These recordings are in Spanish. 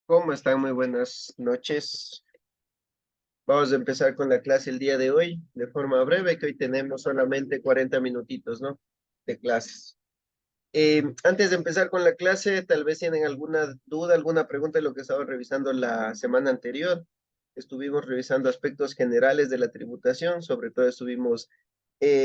¿Cómo están? Muy buenas noches. Vamos a empezar con la clase el día de hoy, de forma breve, que hoy tenemos solamente 40 minutitos, ¿no? De clases. Antes de empezar con la clase, tal vez tienen alguna duda, alguna pregunta de lo que estaba revisando la semana anterior. Estuvimos revisando aspectos generales de la tributación, sobre todo estuvimos,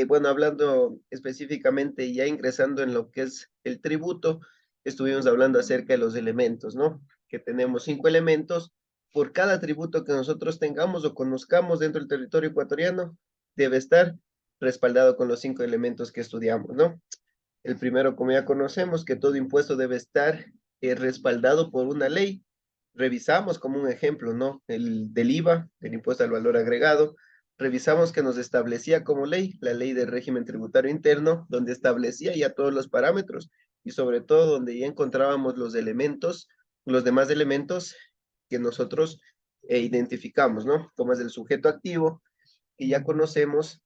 bueno, hablando específicamente, ya ingresando en lo que es el tributo, estuvimos hablando acerca de los elementos, ¿no? Que tenemos 5 elementos. Por cada tributo que nosotros tengamos o conozcamos dentro del territorio ecuatoriano, debe estar respaldado con los 5 elementos que estudiamos, ¿no? El primero, como ya conocemos, que todo impuesto debe estar respaldado por una ley. Revisamos como un ejemplo, ¿no? El del IVA, el impuesto al valor agregado. Revisamos que nos establecía como ley la ley del régimen tributario interno, donde establecía ya todos los parámetros y sobre todo donde ya encontrábamos los elementos, los demás elementos que nosotros identificamos, ¿no? Como es el sujeto activo, que ya conocemos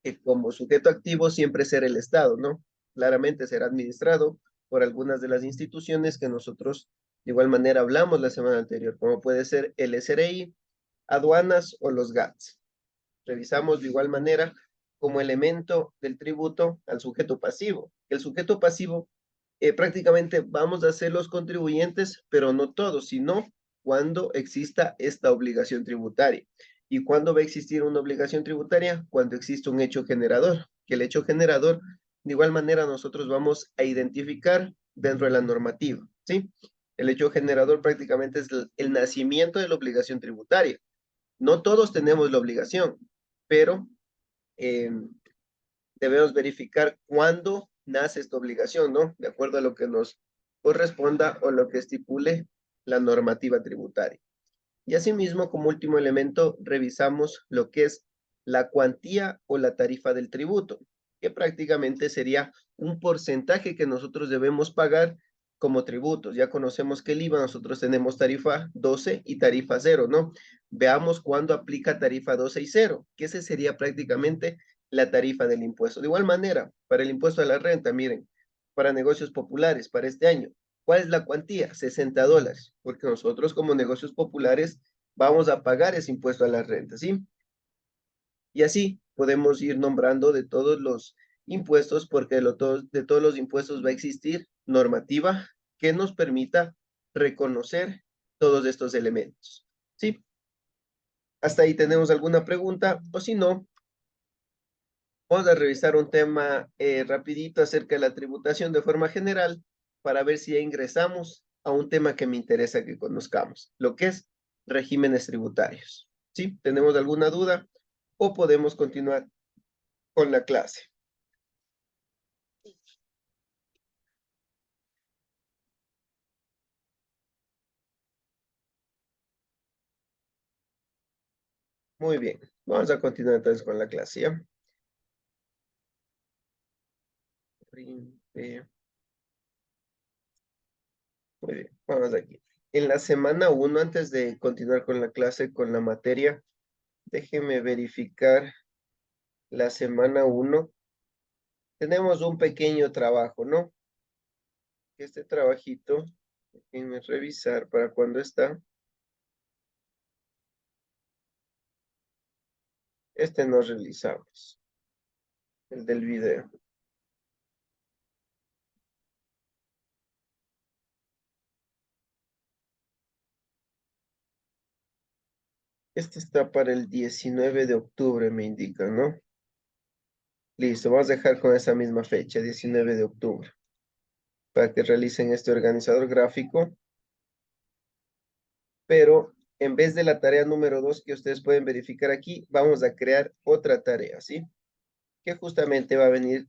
que como sujeto activo siempre será el Estado, ¿no? Claramente será administrado por algunas de las instituciones que nosotros de igual manera hablamos la semana anterior, como puede ser el SRI, aduanas o los GATS. Revisamos de igual manera como elemento del tributo al sujeto pasivo. El sujeto pasivo prácticamente vamos a ser los contribuyentes, pero no todos, sino cuando exista esta obligación tributaria. ¿Y cuándo va a existir una obligación tributaria? Cuando existe un hecho generador, que el hecho generador, de igual manera, nosotros vamos a identificar dentro de la normativa, ¿sí? El hecho generador prácticamente es el nacimiento de la obligación tributaria. No todos tenemos la obligación, pero eh, debemos verificar cuándo nace esta obligación, ¿no? De acuerdo a lo que nos corresponda o lo que estipule la normativa tributaria. Y asimismo, como último elemento, revisamos lo que es la cuantía o la tarifa del tributo, que prácticamente sería un porcentaje que nosotros debemos pagar como tributos. Ya conocemos que el IVA, nosotros tenemos tarifa 12 y tarifa 0, ¿no? Veamos cuándo aplica tarifa 12 y 0, que ese sería prácticamente la tarifa del impuesto. De igual manera, para el impuesto a la renta, miren, para negocios populares, para este año, ¿cuál es la cuantía? $60, porque nosotros como negocios populares vamos a pagar ese impuesto a la renta, ¿sí? Y así podemos ir nombrando de todos los impuestos, porque de todos los impuestos va a existir normativa que nos permita reconocer todos estos elementos, ¿sí? Hasta ahí tenemos alguna pregunta, o si no, vamos a revisar un tema rapidito acerca de la tributación de forma general para ver si ya ingresamos a un tema que me interesa que conozcamos, lo que es regímenes tributarios. ¿Sí? ¿Tenemos alguna duda o podemos continuar con la clase? Muy bien, vamos a continuar entonces con la clase, ¿ya? Muy bien, vamos aquí. En la semana 1, antes de continuar con la clase, con la materia, déjeme verificar la semana 1. Tenemos un pequeño trabajo, ¿no? Este trabajito, déjenme revisar para cuándo está. Este no realizamos, el del video. Este está para el 19 de octubre, me indican, ¿no? Listo, vamos a dejar con esa misma fecha, 19 de octubre, para que realicen este organizador gráfico. Pero en vez de la tarea número 2 que ustedes pueden verificar aquí, vamos a crear otra tarea, ¿sí? Que justamente va a venir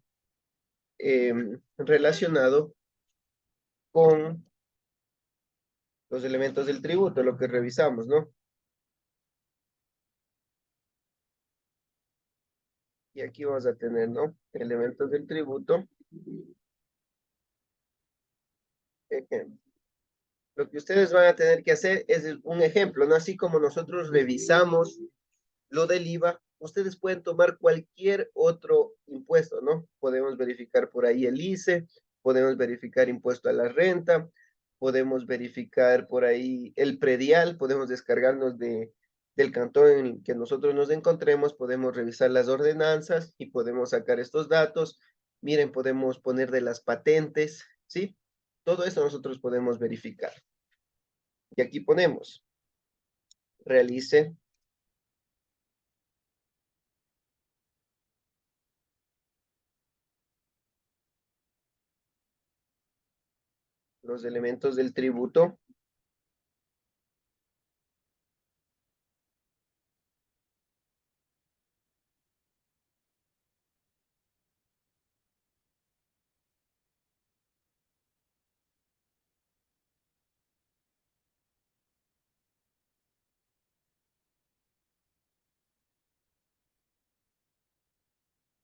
relacionado con los elementos del tributo, lo que revisamos, ¿no? Y aquí vamos a tener, ¿no? Elementos del tributo. Ejemplo. Lo que ustedes van a tener que hacer es un ejemplo, ¿no? Así como nosotros revisamos lo del IVA, ustedes pueden tomar cualquier otro impuesto, ¿no? Podemos verificar por ahí el ICE, podemos verificar impuesto a la renta, podemos verificar por ahí el predial, podemos descargarnos del cantón en el que nosotros nos encontremos, podemos revisar las ordenanzas y podemos sacar estos datos. Miren, podemos poner de las patentes, ¿sí? Todo eso nosotros podemos verificar. Y aquí ponemos, realice los elementos del tributo.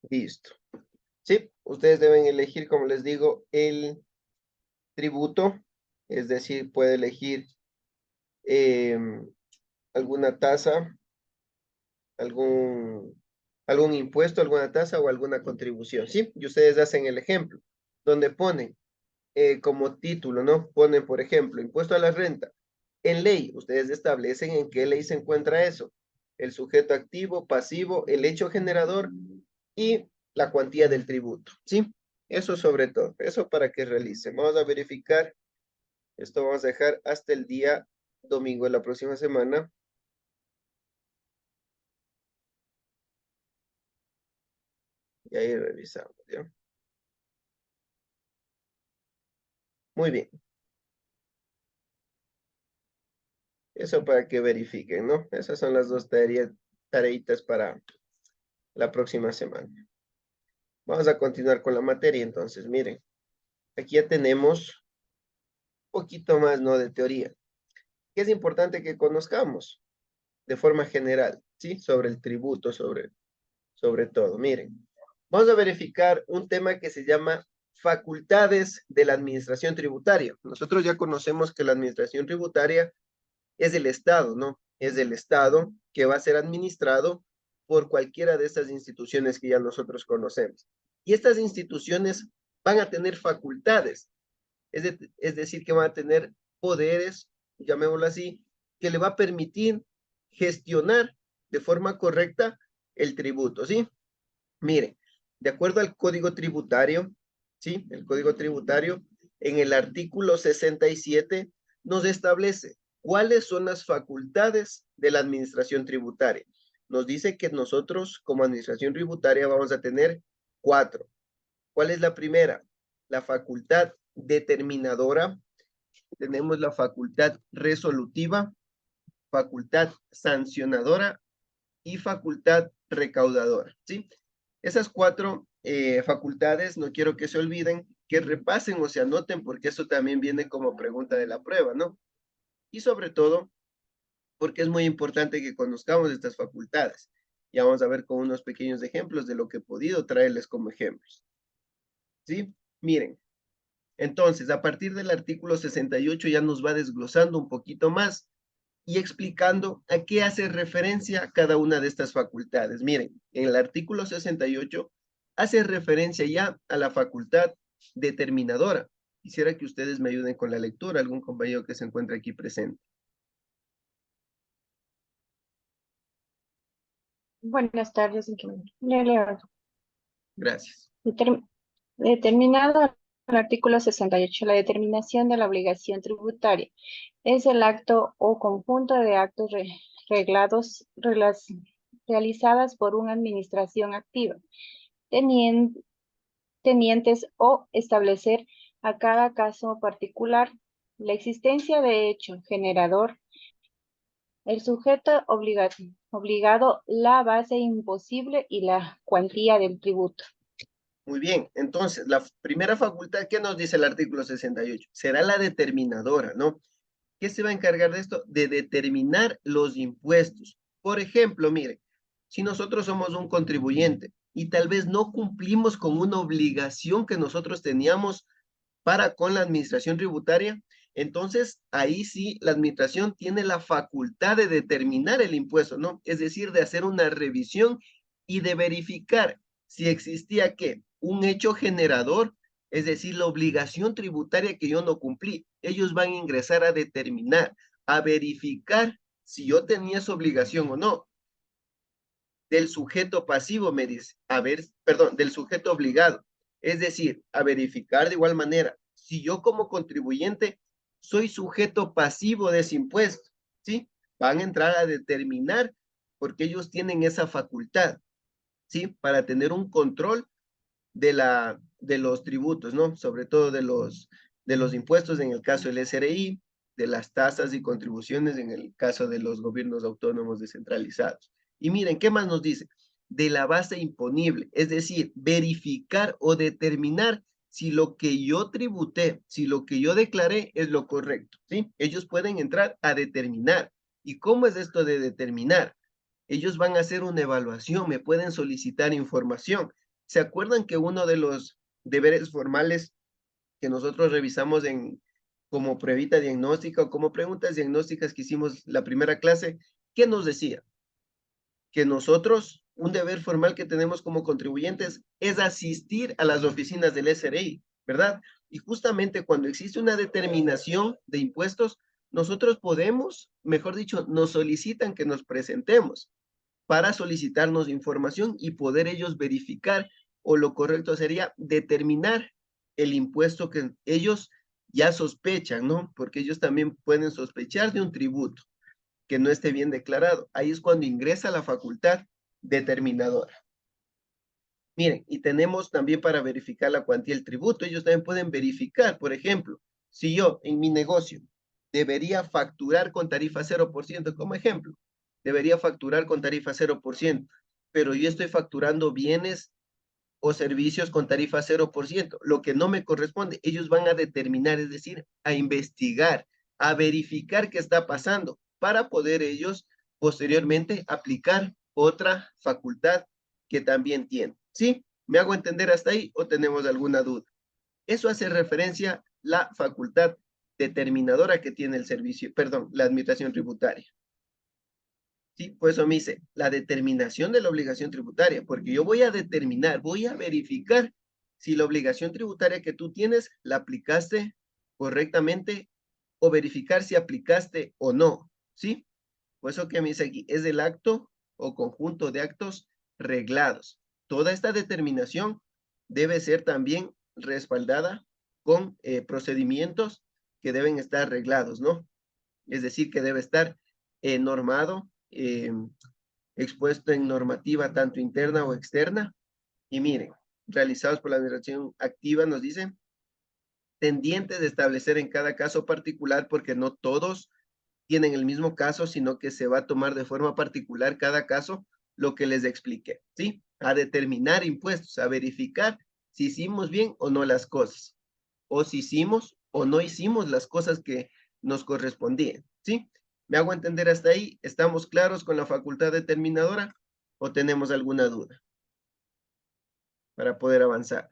Listo. Sí, ustedes deben elegir, como les digo, el tributo, es decir, puede elegir alguna tasa, algún impuesto, alguna tasa o alguna contribución, ¿sí? Y ustedes hacen el ejemplo, donde ponen como título, ¿no? Ponen, por ejemplo, impuesto a la renta. En ley, ustedes establecen en qué ley se encuentra eso. El sujeto activo, pasivo, el hecho generador y la cuantía del tributo, ¿sí? Eso sobre todo, eso para que realicen. Vamos a verificar, esto vamos a dejar hasta el día domingo de la próxima semana. Y ahí revisamos, ¿ya? Muy bien. Eso para que verifiquen, ¿no? Esas son las dos tareitas para la próxima semana. Vamos a continuar con la materia, entonces, miren. Aquí ya tenemos un poquito más, ¿no? De teoría. Que es importante que conozcamos de forma general, ¿sí? Sobre el tributo, sobre todo. Miren, vamos a verificar un tema que se llama facultades de la administración tributaria. Nosotros ya conocemos que la administración tributaria es del Estado, ¿no? Es del Estado que va a ser administrado por cualquiera de estas instituciones que ya nosotros conocemos. Y estas instituciones van a tener facultades, es decir, que van a tener poderes, llamémoslo así, que le va a permitir gestionar de forma correcta el tributo, ¿sí? Miren, de acuerdo al Código Tributario, ¿sí? El Código Tributario, en el artículo 67, nos establece cuáles son las facultades de la administración tributaria. Nos dice que nosotros, como administración tributaria, vamos a tener 4. ¿Cuál es la primera? La facultad determinadora, tenemos la facultad resolutiva, facultad sancionadora y facultad recaudadora, ¿sí? Esas 4 facultades, no quiero que se olviden, que repasen o se anoten, porque eso también viene como pregunta de la prueba, ¿no? Y sobre todo, porque es muy importante que conozcamos estas facultades. Ya vamos a ver con unos pequeños ejemplos de lo que he podido traerles como ejemplos. ¿Sí? Miren, entonces, a partir del artículo 68 ya nos va desglosando un poquito más y explicando a qué hace referencia cada una de estas facultades. Miren, en el artículo 68 hace referencia ya a la facultad determinadora. Quisiera que ustedes me ayuden con la lectura, algún compañero que se encuentre aquí presente. Buenas tardes, Leo. Gracias. Determinado el artículo 68, la determinación de la obligación tributaria es el acto o conjunto de actos realizadas por una administración activa, tenientes o establecer a cada caso particular la existencia de hecho generador, el sujeto obligado, la base imposible y la cuantía del tributo. Muy bien, entonces, la primera facultad, ¿qué nos dice el artículo 68? Será la determinadora, ¿no? ¿Qué se va a encargar de esto? De determinar los impuestos. Por ejemplo, mire, si nosotros somos un contribuyente y tal vez no cumplimos con una obligación que nosotros teníamos para con la administración tributaria, entonces ahí sí la administración tiene la facultad de determinar el impuesto, ¿no? Es decir, de hacer una revisión y de verificar si existía, ¿qué? Un hecho generador es decir, la obligación tributaria que yo no cumplí. Ellos van a ingresar a determinar, a verificar si yo tenía esa obligación o no. Del sujeto pasivo, me dice, a ver, perdón, del sujeto obligado. Es decir, a verificar de igual manera, si yo como contribuyente soy sujeto pasivo de ese impuesto, ¿sí? Van a entrar a determinar porque ellos tienen esa facultad, ¿sí? Para tener un control de los tributos, ¿no? Sobre todo de los impuestos en el caso del SRI, de las tasas y contribuciones en el caso de los gobiernos autónomos descentralizados. Y miren, ¿qué más nos dice? De la base imponible, es decir, verificar o determinar si lo que yo tributé, si lo que yo declaré es lo correcto, ¿sí? Ellos pueden entrar a determinar. ¿Y cómo es esto de determinar? Ellos van a hacer una evaluación, me pueden solicitar información. ¿Se acuerdan que uno de los deberes formales que nosotros revisamos como pruebita diagnóstica o como preguntas diagnósticas que hicimos la primera clase, qué nos decía? Que nosotros, un deber formal que tenemos como contribuyentes es asistir a las oficinas del SRI, ¿verdad? Y justamente cuando existe una determinación de impuestos, nosotros podemos, mejor dicho, nos solicitan que nos presentemos para solicitarnos información y poder ellos verificar, o lo correcto sería determinar el impuesto que ellos ya sospechan, ¿no? Porque ellos también pueden sospechar de un tributo que no esté bien declarado. Ahí es cuando ingresa la facultad determinadora. Miren, y tenemos también para verificar la cuantía del tributo, ellos también pueden verificar, por ejemplo, si yo en mi negocio debería facturar con tarifa 0%, como ejemplo, debería facturar con tarifa 0%, pero yo estoy facturando bienes o servicios con tarifa 0%, lo que no me corresponde, ellos van a determinar, es decir, a investigar, a verificar qué está pasando, para poder ellos posteriormente aplicar otra facultad que también tienen. ¿Sí? ¿Me hago entender hasta ahí o tenemos alguna duda? Eso hace referencia a la facultad determinadora que tiene el servicio, perdón, la administración tributaria. Sí, pues eso me dice, la determinación de la obligación tributaria, porque yo voy a determinar, voy a verificar si la obligación tributaria que tú tienes la aplicaste correctamente o verificar si aplicaste o no, ¿sí? Pues eso que me dice aquí, es el acto o conjunto de actos reglados. Toda esta determinación debe ser también respaldada con procedimientos que deben estar reglados, ¿no? Es decir, que debe estar normado, expuesto en normativa tanto interna o externa. Y miren, realizados por la administración activa, nos dicen, tendientes de establecer en cada caso particular, porque no todos tienen el mismo caso, sino que se va a tomar de forma particular cada caso, lo que les expliqué, ¿sí? A determinar impuestos, a verificar si hicimos bien o no las cosas, o si hicimos o no hicimos las cosas que nos correspondían, ¿sí? ¿Me hago entender hasta ahí? ¿Estamos claros con la facultad determinadora o tenemos alguna duda para poder avanzar?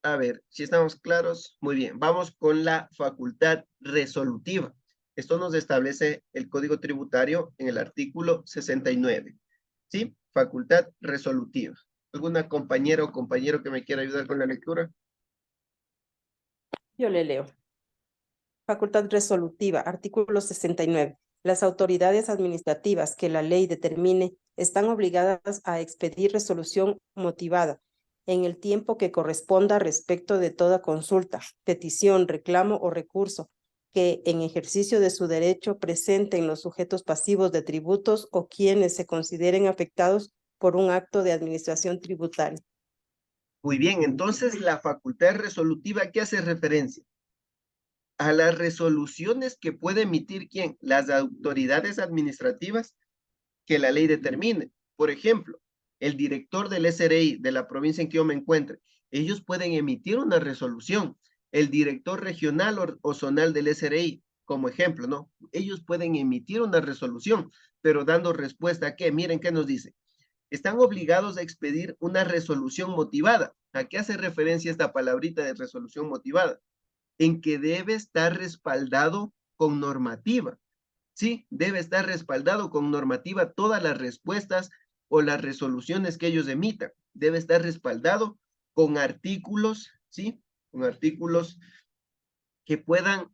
A ver, si estamos claros, muy bien. Vamos con la facultad resolutiva. Esto nos establece el Código Tributario en el artículo 69. ¿Sí? Facultad resolutiva. ¿Alguna compañera o compañero que me quiera ayudar con la lectura? Yo le leo. Facultad resolutiva, artículo 69. Las autoridades administrativas que la ley determine están obligadas a expedir resolución motivada en el tiempo que corresponda respecto de toda consulta, petición, reclamo o recurso que en ejercicio de su derecho presenten los sujetos pasivos de tributos o quienes se consideren afectados por un acto de administración tributaria. Muy bien, entonces la facultad resolutiva, ¿qué hace referencia? A las resoluciones que puede emitir ¿quién? Las autoridades administrativas que la ley determine. Por ejemplo, el director del SRI de la provincia en que yo me encuentre, ellos pueden emitir una resolución. El director regional o zonal del SRI, como ejemplo, ¿no? Ellos pueden emitir una resolución, pero dando respuesta a qué, miren qué nos dice. Están obligados a expedir una resolución motivada. ¿A qué hace referencia esta palabrita de resolución motivada? En que debe estar respaldado con normativa. Sí, debe estar respaldado con normativa todas las respuestas o las resoluciones que ellos emitan. Debe estar respaldado con artículos, ¿sí? Con artículos que puedan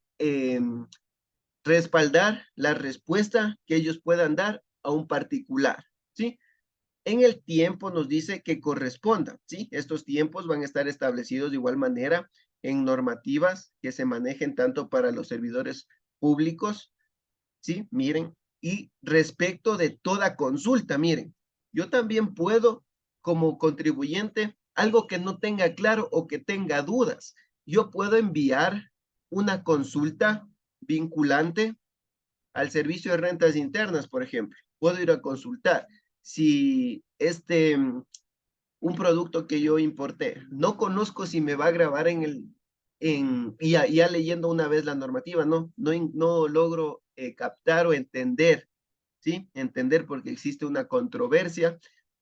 respaldar la respuesta que ellos puedan dar a un particular, ¿sí? En el tiempo nos dice que corresponda, ¿sí? Estos tiempos van a estar establecidos de igual manera en normativas que se manejen tanto para los servidores públicos, ¿sí? Miren, y respecto de toda consulta, miren, yo también puedo, como contribuyente, algo que no tenga claro o que tenga dudas, yo puedo enviar una consulta vinculante al servicio de rentas internas, por ejemplo. Puedo ir a consultar si un producto que yo importé, no conozco si me va a grabar ya leyendo una vez la normativa, no logro captar o entender, ¿sí? Entender porque existe una controversia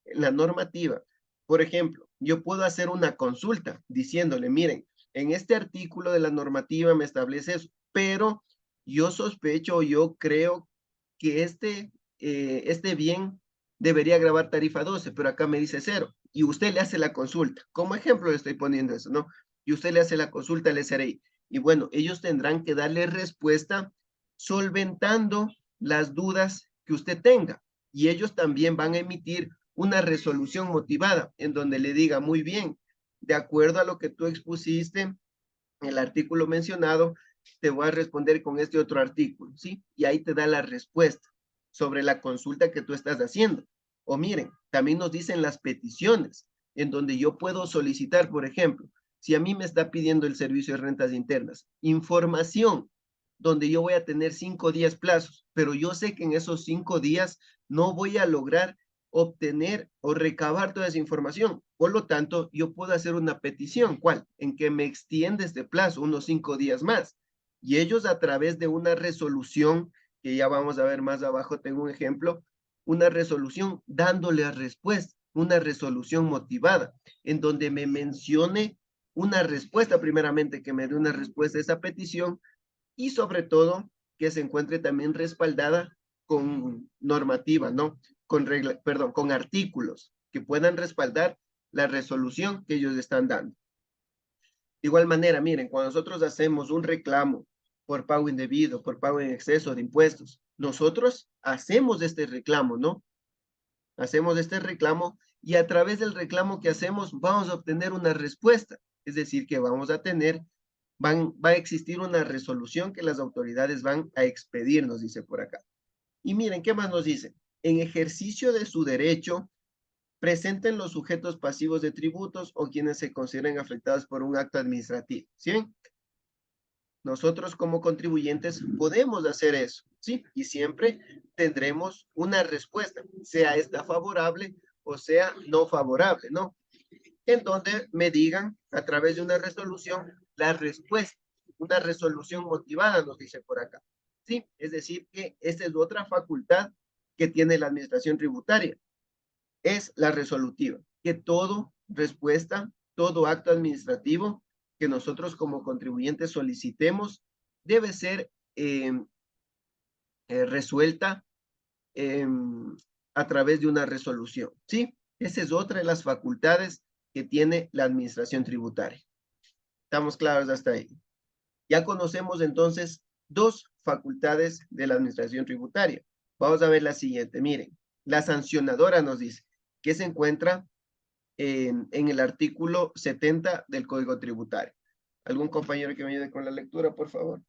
en la normativa. Por ejemplo, yo puedo hacer una consulta diciéndole, miren, en este artículo de la normativa me establece eso, pero yo sospecho, yo creo que este bien debería grabar tarifa 12, pero acá me dice 0. Y usted le hace la consulta. Como ejemplo le estoy poniendo eso, ¿no? Y usted le hace la consulta al SRI. Y bueno, ellos tendrán que darle respuesta solventando las dudas que usted tenga. Y ellos también van a emitir una resolución motivada en donde le diga, muy bien, de acuerdo a lo que tú expusiste en el artículo mencionado, te voy a responder con este otro artículo, ¿sí? Y ahí te da la respuesta sobre la consulta que tú estás haciendo. O miren, también nos dicen las peticiones, en donde yo puedo solicitar, por ejemplo, si a mí me está pidiendo el servicio de rentas internas, información, donde yo voy a tener 5 días plazos, pero yo sé que en esos 5 días no voy a lograr obtener o recabar toda esa información. Por lo tanto, yo puedo hacer una petición, ¿cuál? En que me extiende este plazo, unos 5 días más. Y ellos a través de una resolución, que ya vamos a ver más abajo, tengo un ejemplo, una resolución dándole respuesta, una resolución motivada, en donde me mencione una respuesta, primeramente que me dé una respuesta a esa petición, y sobre todo que se encuentre también respaldada con normativa, ¿no? Con artículos que puedan respaldar la resolución que ellos están dando. De igual manera, miren, cuando nosotros hacemos un reclamo por pago indebido, por pago en exceso de impuestos, nosotros hacemos este reclamo, ¿no? Hacemos este reclamo y a través del reclamo que hacemos vamos a obtener una respuesta. Es decir, que vamos a tener, va a existir una resolución que las autoridades van a expedir, nos dice por acá. Y miren, ¿qué más nos dice? En ejercicio de su derecho, presenten los sujetos pasivos de tributos o quienes se consideren afectados por un acto administrativo. ¿Sí ven? Nosotros como contribuyentes podemos hacer eso, ¿sí? Y siempre tendremos una respuesta, sea esta favorable o sea no favorable, ¿no? En donde me digan a través de una resolución la respuesta, una resolución motivada, nos dice por acá, ¿sí? Es decir, que esta es otra facultad que tiene la administración tributaria, es la resolutiva, que todo respuesta, todo acto administrativo que nosotros como contribuyentes solicitemos debe ser resuelta a través de una resolución, ¿sí? Esa es otra de las facultades que tiene la administración tributaria. ¿Estamos claros hasta ahí? Ya conocemos entonces dos facultades de la administración tributaria. Vamos a ver la siguiente. Miren, la sancionadora nos dice que se encuentra en el artículo 70 del Código Tributario. ¿Algún compañero que me ayude con la lectura, por favor?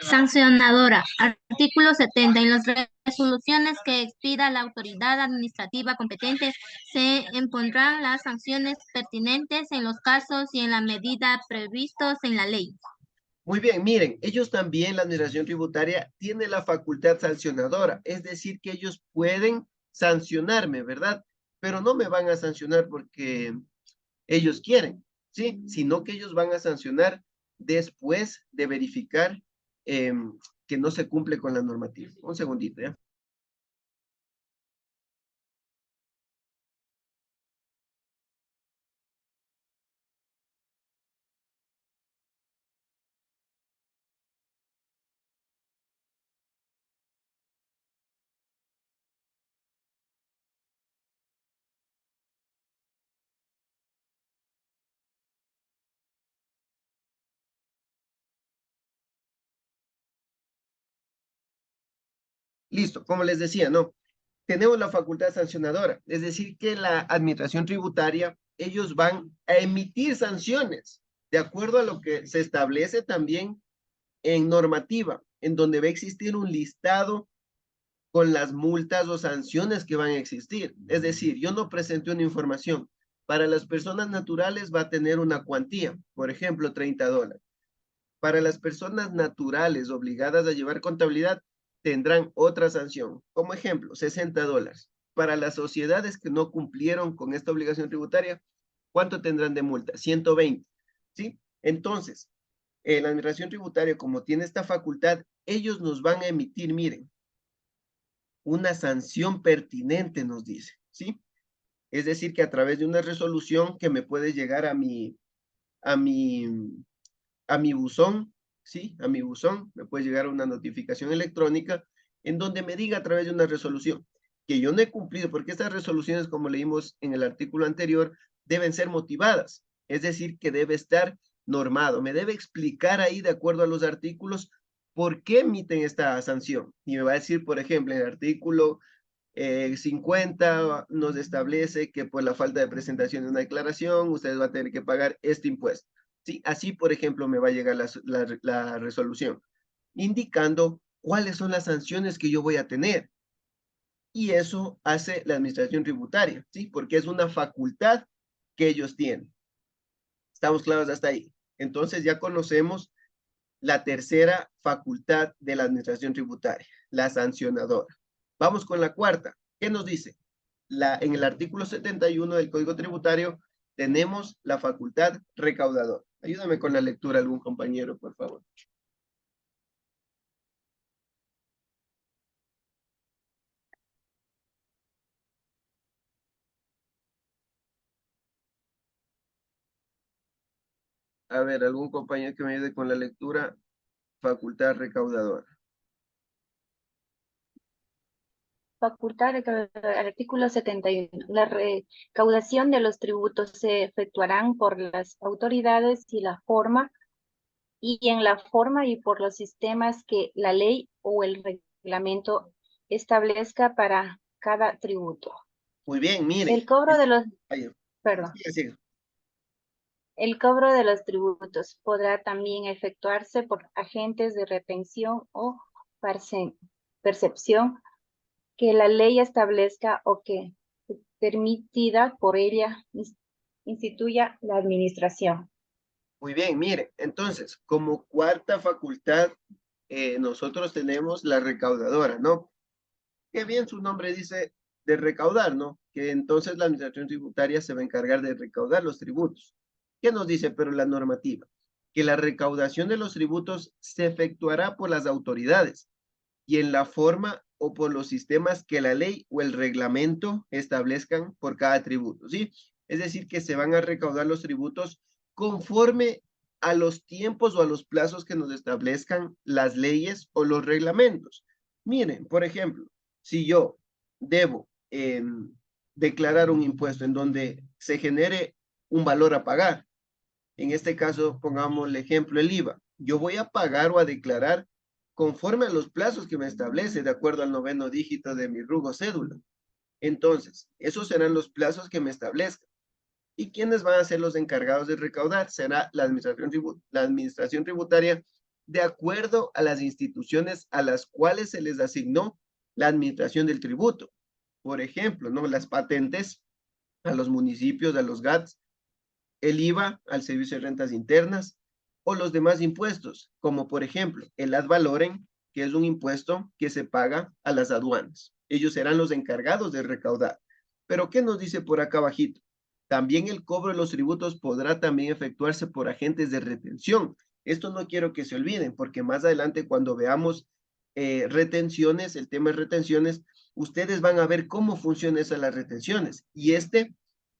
Sancionadora. Artículo 70. En las resoluciones que expida la autoridad administrativa competente se impondrán las sanciones pertinentes en los casos y en la medida previstos en la ley. Muy bien, miren, ellos también, la administración tributaria, tiene la facultad sancionadora, es decir, que ellos pueden sancionarme, ¿verdad? Pero no me van a sancionar porque ellos quieren, ¿sí? Sino que ellos van a sancionar después de verificar que no se cumple con la normativa. Un segundito, ¿ya? Listo, como les decía, ¿no? Tenemos la facultad sancionadora, es decir, que la administración tributaria, ellos van a emitir sanciones de acuerdo a lo que se establece también en normativa, en donde va a existir un listado con las multas o sanciones que van a existir. Es decir, yo no presenté una información. Para las personas naturales va a tener una cuantía, por ejemplo, $30. Para las personas naturales obligadas a llevar contabilidad, tendrán otra sanción. Como ejemplo, $60. Para las sociedades que no cumplieron con esta obligación tributaria, ¿cuánto tendrán de multa? 120, ¿sí? Entonces, la administración tributaria, como tiene esta facultad, ellos nos van a emitir, miren, una sanción pertinente, nos dice, ¿sí? Es decir, que a través de una resolución que me puede llegar a mi buzón, ¿sí? A mi buzón, me puede llegar una notificación electrónica en donde me diga a través de una resolución que yo no he cumplido, porque estas resoluciones, como leímos en el artículo anterior, deben ser motivadas, es decir, que debe estar normado, me debe explicar ahí de acuerdo a los artículos por qué emiten esta sanción. Y me va a decir, por ejemplo, en el artículo 50 nos establece que por la falta de presentación de una declaración, ustedes van a tener que pagar este impuesto. Sí, así, por ejemplo, me va a llegar la resolución, indicando cuáles son las sanciones que yo voy a tener. Y eso hace la administración tributaria, ¿sí? Porque es una facultad que ellos tienen. ¿Estamos claros hasta ahí? Entonces ya conocemos la tercera facultad de la administración tributaria, la sancionadora. Vamos con la cuarta. ¿Qué nos dice? En el artículo 71 del Código Tributario tenemos la facultad recaudadora. Ayúdame con la lectura algún compañero, por favor. A ver, algún compañero que me ayude con la lectura. Facultad recaudadora. Facultad recaudadora, artículo 71. La recaudación de los tributos se efectuarán por las autoridades y en la forma y por los sistemas que la ley o el reglamento establezca para cada tributo. Muy bien, mire. El cobro de los, Ay, perdón. sigue. El cobro de los tributos podrá también efectuarse por agentes de retención o percepción que la ley establezca o que, permitida por ella, instituya la administración. Muy bien, mire, entonces, como cuarta facultad, nosotros tenemos la recaudadora, ¿no? Que bien su nombre dice de recaudar, ¿no? Que entonces la administración tributaria se va a encargar de recaudar los tributos. ¿Qué nos dice pero la normativa? Que la recaudación de los tributos se efectuará por las autoridades y en la forma o por los sistemas que la ley o el reglamento establezcan por cada tributo, ¿sí? Es decir, que se van a recaudar los tributos conforme a los tiempos o a los plazos que nos establezcan las leyes o los reglamentos. Miren, por ejemplo, si yo debo declarar un impuesto en donde se genere un valor a pagar, en este caso pongamos el ejemplo el IVA, yo voy a pagar o a declarar conforme a los plazos que me establece de acuerdo al 9º dígito de mi RUC o cédula. Entonces, esos serán los plazos que me establezcan. ¿Y quiénes van a ser los encargados de recaudar? Será la administración tributaria de acuerdo a las instituciones a las cuales se les asignó la administración del tributo. Por ejemplo, ¿no? Las patentes a los municipios, a los GATS, el IVA al Servicio de Rentas Internas o los demás impuestos, como por ejemplo el ad valorem, que es un impuesto que se paga a las aduanas. Ellos serán los encargados de recaudar. Pero ¿qué nos dice por acá abajito? También el cobro de los tributos podrá también efectuarse por agentes de retención. Esto no quiero que se olviden, porque más adelante cuando veamos retenciones, el tema de retenciones, ustedes van a ver cómo funcionan esas las retenciones. Y este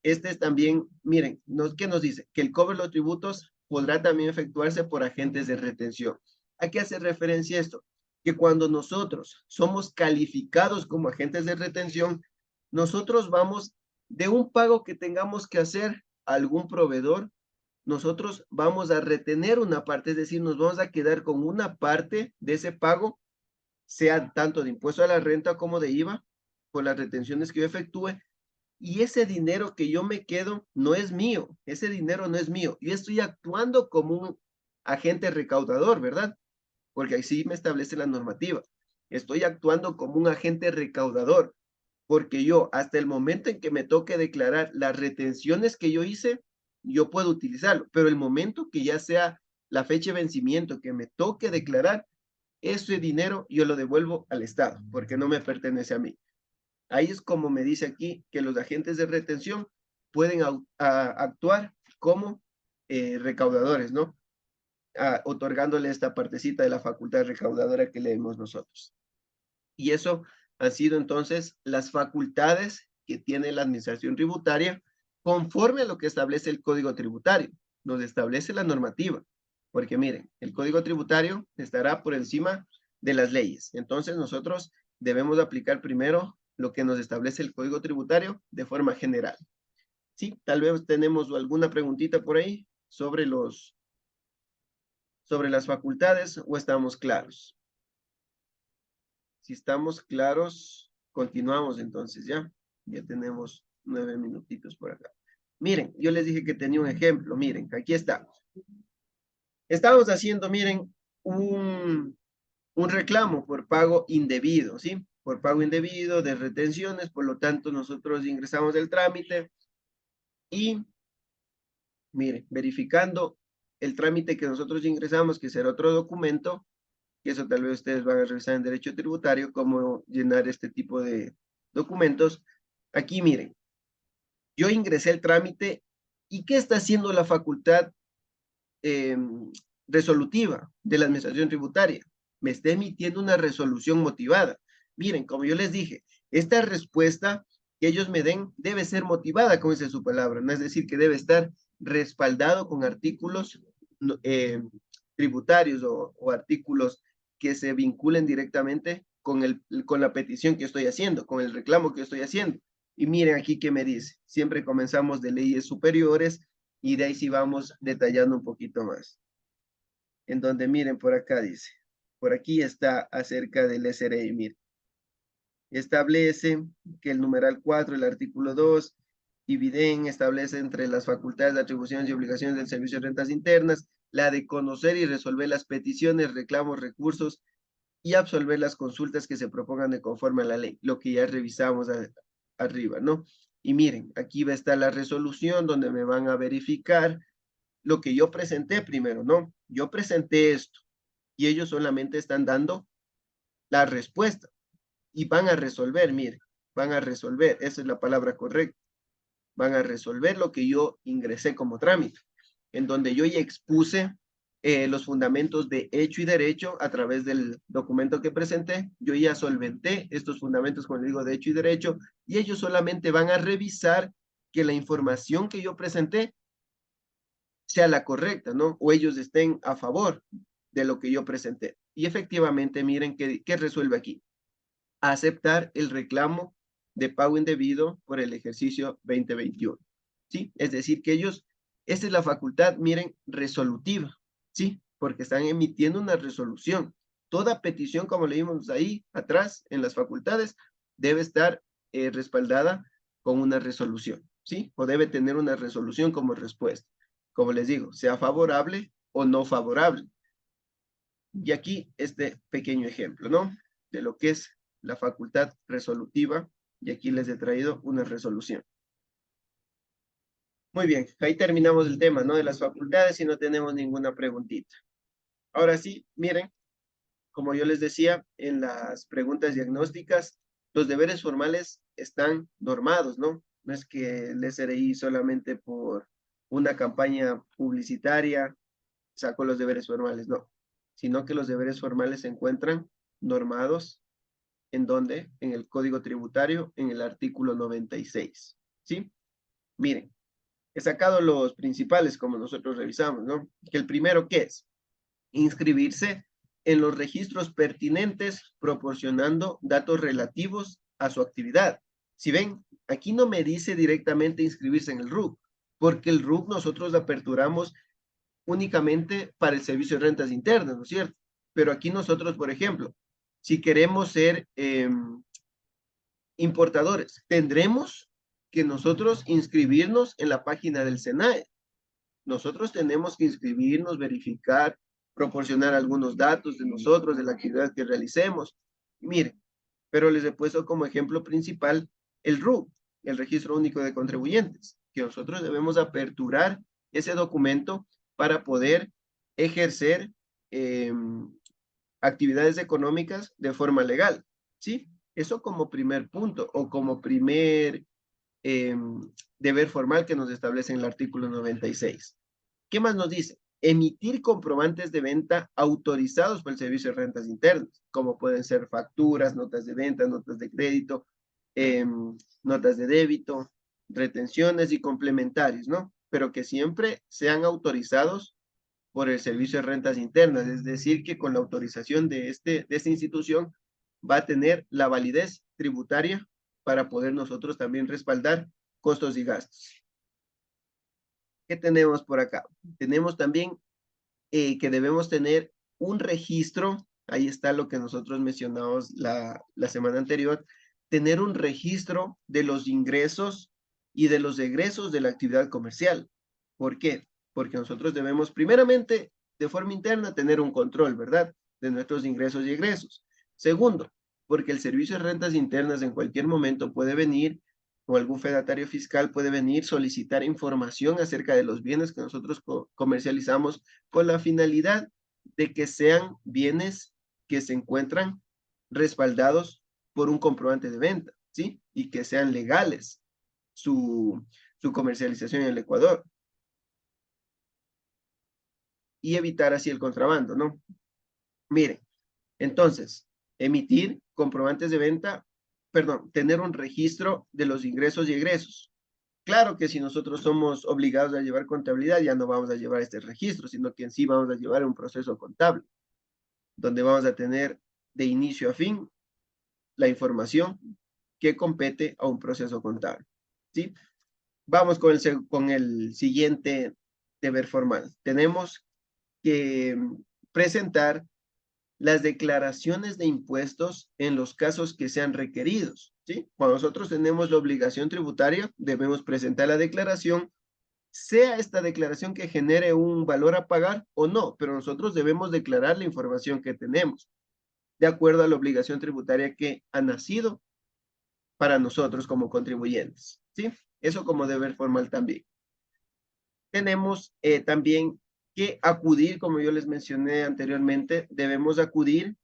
es también, miren, ¿qué nos dice? Que el cobro de los tributos podrá también efectuarse por agentes de retención. ¿A qué hace referencia esto? Que cuando nosotros somos calificados como agentes de retención, nosotros vamos de un pago que tengamos que hacer a algún proveedor, nosotros vamos a retener una parte, es decir, nos vamos a quedar con una parte de ese pago sea tanto de impuesto a la renta como de IVA, por las retenciones que yo efectúe, y ese dinero que yo me quedo no es mío, ese dinero no es mío. Yo estoy actuando como un agente recaudador, ¿verdad? Porque así me establece la normativa. Estoy actuando como un agente recaudador, porque yo, hasta el momento en que me toque declarar las retenciones que yo hice, yo puedo utilizarlo, pero el momento que ya sea la fecha de vencimiento que me toque declarar, ese dinero yo lo devuelvo al Estado, porque no me pertenece a mí. Ahí es como me dice aquí que los agentes de retención pueden actuar como recaudadores, ¿no? Otorgándole esta partecita de la facultad recaudadora que leemos nosotros. Y eso han sido entonces las facultades que tiene la administración tributaria conforme a lo que establece el Código Tributario. Nos establece la normativa. Porque miren, el Código Tributario estará por encima de las leyes. Entonces nosotros debemos aplicar primero lo que nos establece el Código Tributario de forma general. Sí, tal vez tenemos alguna preguntita por ahí sobre las facultades o estamos claros. Si estamos claros, continuamos entonces ya. Ya tenemos 9 minutitos por acá. Miren, yo les dije que tenía un ejemplo. Miren, aquí está. Estamos haciendo, miren, un reclamo por pago indebido, ¿sí? Por pago indebido de retenciones, por lo tanto nosotros ingresamos el trámite y, miren, verificando el trámite que nosotros ingresamos, que será otro documento, que eso tal vez ustedes van a revisar en Derecho Tributario, cómo llenar este tipo de documentos. Aquí miren, yo ingresé el trámite y ¿qué está haciendo la facultad resolutiva de la Administración Tributaria? Me está emitiendo una resolución motivada. Miren, como yo les dije, esta respuesta que ellos me den debe ser motivada, como dice su palabra, ¿no? Es decir, que debe estar respaldado con artículos tributarios o artículos que se vinculen directamente con la petición que estoy haciendo, con el reclamo que estoy haciendo. Y miren aquí qué me dice. Siempre comenzamos de leyes superiores y de ahí sí vamos detallando un poquito más. En donde miren por acá dice, por aquí está acerca del SRI, miren. Establece que el numeral 4, el artículo 2, dividen, establece entre las facultades, atribuciones y obligaciones del Servicio de Rentas Internas, la de conocer y resolver las peticiones, reclamos, recursos y absolver las consultas que se propongan de conforme a la ley, lo que ya revisamos arriba, ¿no? Y miren, aquí va a estar la resolución donde me van a verificar lo que yo presenté primero, ¿no? Yo presenté esto y ellos solamente están dando la respuesta y van a resolver, miren, van a resolver, esa es la palabra correcta, van a resolver lo que yo ingresé como trámite, en donde yo ya expuse los fundamentos de hecho y derecho a través del documento que presenté. Yo ya solventé estos fundamentos, como les digo, de hecho y derecho, y ellos solamente van a revisar que la información que yo presenté sea la correcta, ¿no? O ellos estén a favor de lo que yo presenté. Y efectivamente, miren qué resuelve aquí. Aceptar el reclamo de pago indebido por el ejercicio 2021. ¿Sí? Es decir, que ellos, esta es la facultad, miren, resolutiva, ¿sí? Porque están emitiendo una resolución. Toda petición, como leímos ahí atrás en las facultades, debe estar respaldada con una resolución, ¿sí? O debe tener una resolución como respuesta. Como les digo, sea favorable o no favorable. Y aquí este pequeño ejemplo, ¿no? De lo que es la facultad resolutiva, y aquí les he traído una resolución. Muy bien, ahí terminamos el tema, ¿no? De las facultades y no tenemos ninguna preguntita. Ahora sí, miren, como yo les decía, en las preguntas diagnósticas, los deberes formales están normados, ¿no? No es que el SRI solamente por una campaña publicitaria sacó los deberes formales, no, sino que los deberes formales se encuentran normados ¿en dónde? En el Código Tributario, en el artículo 96, ¿sí? Miren, he sacado los principales como nosotros revisamos, ¿no? Que el primero, ¿qué es? Inscribirse en los registros pertinentes proporcionando datos relativos a su actividad. Si ven, aquí no me dice directamente inscribirse en el RUC, porque el RUC nosotros aperturamos únicamente para el servicio de rentas internas, ¿no es cierto? Pero aquí nosotros, por ejemplo, si queremos ser importadores, tendremos que nosotros inscribirnos en la página del SENAE. Nosotros tenemos que inscribirnos, verificar, proporcionar algunos datos de nosotros, de la actividad que realicemos. Miren, pero les he puesto como ejemplo principal el RUC, el Registro Único de Contribuyentes, que nosotros debemos aperturar ese documento para poder ejercer actividades económicas de forma legal, ¿sí? Eso como primer punto o como primer deber formal que nos establece en el artículo 96. ¿Qué más nos dice? Emitir comprobantes de venta autorizados por el Servicio de Rentas Internas, como pueden ser facturas, notas de venta, notas de crédito, notas de débito, retenciones y complementarios, ¿no? Pero que siempre sean autorizados por el Servicio de Rentas Internas, es decir, que con la autorización de esta institución va a tener la validez tributaria para poder nosotros también respaldar costos y gastos. ¿Qué tenemos por acá? Tenemos también que debemos tener un registro, ahí está lo que nosotros mencionamos la semana anterior, tener un registro de los ingresos y de los egresos de la actividad comercial. ¿Por qué? Porque nosotros debemos primeramente, de forma interna, tener un control, ¿verdad? De nuestros ingresos y egresos. Segundo, porque el Servicio de Rentas Internas en cualquier momento puede venir o algún fedatario fiscal puede venir solicitar información acerca de los bienes que nosotros comercializamos con la finalidad de que sean bienes que se encuentran respaldados por un comprobante de venta, ¿sí? Y que sean legales su comercialización en el Ecuador. Y evitar así el contrabando, ¿no? Miren, entonces, emitir comprobantes de venta, perdón, tener un registro de los ingresos y egresos. Claro que si nosotros somos obligados a llevar contabilidad, ya no vamos a llevar este registro, sino que en sí vamos a llevar un proceso contable, donde vamos a tener de inicio a fin la información que compete a un proceso contable, ¿sí? Vamos con el siguiente deber formal. Tenemos que presentar las declaraciones de impuestos en los casos que sean requeridos, ¿sí? Cuando nosotros tenemos la obligación tributaria, debemos presentar la declaración, sea esta declaración que genere un valor a pagar o no, pero nosotros debemos declarar la información que tenemos, de acuerdo a la obligación tributaria que ha nacido para nosotros como contribuyentes, ¿sí? Eso como deber formal también. Tenemos también que acudir, como yo les mencioné anteriormente, debemos acudir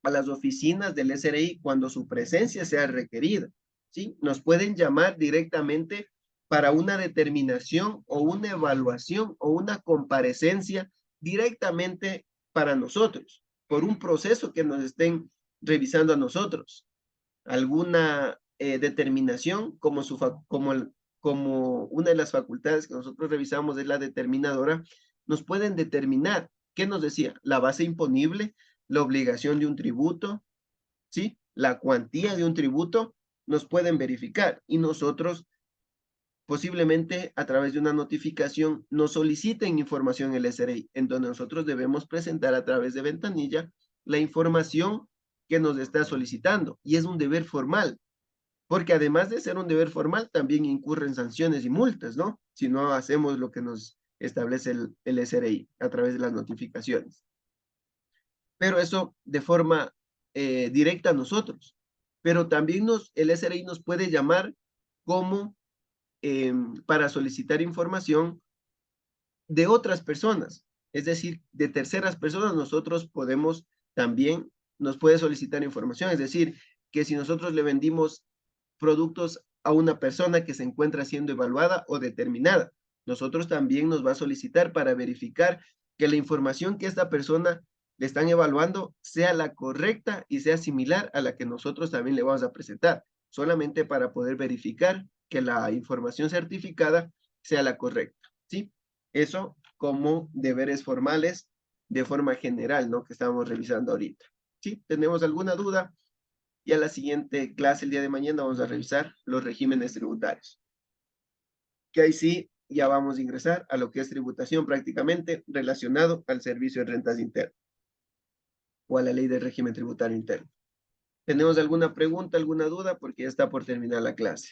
a las oficinas del SRI cuando su presencia sea requerida, ¿sí? Nos pueden llamar directamente para una determinación o una evaluación o una comparecencia directamente para nosotros, por un proceso que nos estén revisando a nosotros. Alguna determinación como una de las facultades que nosotros revisamos es la determinadora, nos pueden determinar, ¿qué nos decía? La base imponible, la obligación de un tributo, ¿sí? La cuantía de un tributo, nos pueden verificar y nosotros posiblemente a través de una notificación nos soliciten información en el SRI, en donde nosotros debemos presentar a través de ventanilla la información que nos está solicitando y es un deber formal, porque además de ser un deber formal, también incurren sanciones y multas, ¿no? Si no hacemos lo que nos establece el SRI a través de las notificaciones. Pero eso de forma directa a nosotros. Pero también el SRI nos puede llamar como para solicitar información de otras personas, es decir, de terceras personas, nosotros podemos también, nos puede solicitar información, es decir, que si nosotros le vendimos productos a una persona que se encuentra siendo evaluada o determinada, nosotros también nos va a solicitar para verificar que la información que esta persona le están evaluando sea la correcta y sea similar a la que nosotros también le vamos a presentar, solamente para poder verificar que la información certificada sea la correcta, ¿sí? Eso como deberes formales de forma general, ¿no? Que estamos revisando ahorita. ¿Sí? ¿Tenemos alguna duda? Y a la siguiente clase, el día de mañana, vamos a revisar los regímenes tributarios. Que ahí sí, ya vamos a ingresar a lo que es tributación prácticamente relacionado al servicio de rentas internas. o a la ley del régimen tributario interno. ¿Tenemos alguna pregunta, alguna duda? Porque ya está por terminar la clase.